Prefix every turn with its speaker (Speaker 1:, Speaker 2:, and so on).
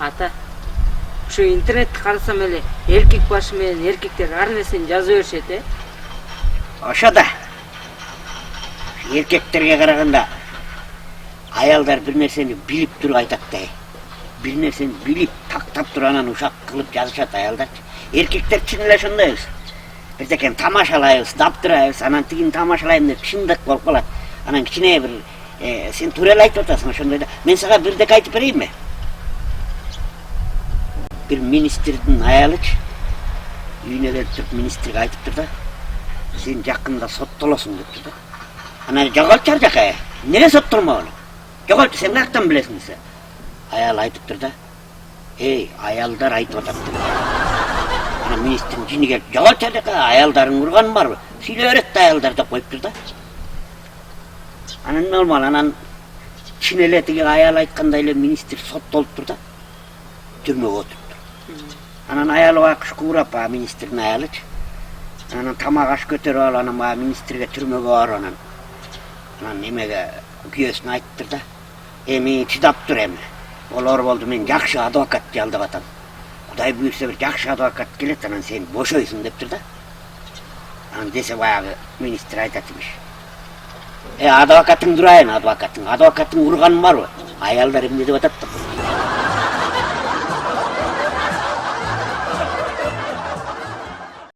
Speaker 1: Ата, ушу интернетти карасам эле эркек башы менен эркектер ар нерсени жаза беришет,
Speaker 2: Ошо да. Эркектерге караганда аялдар бир нерсени билип туруп айтат да. Бир нерсени билип, тактап туруп анан ушак кылып жазышат аялдар. Эркектер чын эле ошондойбуз. Бирдекени тамашалайбыз, таптырайбыз, анан тигини тамашалайм деп чындык болуп калат. Анан кичине бир сен туура эле айтып атасың ошондойда. Мен сага бирдеке айтып берейинби? Бир министрдин аялычы үйүнө келип туруп министрге айтыптыр да. Сен жакында соттолосуң дептир да. Анан жоголчу ар жака. Эмнеге соттолмогон? Жоголчу сен каяктан билесиң десе. Аял айтыптыр да. Эй, аялдар айтып атат. Анан министрдин жини келип, жоголчу ар жака, аялдарың урган барбы? Сүйлөй берет да аялдар деп коюптур да. Анан нормал, анан чын эле тиги аял айткандай эле министр соттолуптур да. Түрмөгө отуруптур. Анан аялы акышка урап, министрдин аялычы. Анан тамак аш көтөрүп алып, анан министрге түрмөгө барып анан немеге күйөөсүнө айтыптыр да. Эми чыдап тур эми. Олор болду, мен жакшы адвокат жалдап атам. Кудай буйрса бир жакшы адвокат келет, анан сен бошойсуң дептир да. Анан десе баягы министр айтат имиш. Адвокатың дурайын, адвокатың урган барбы? Аялдар эмне деп атат да.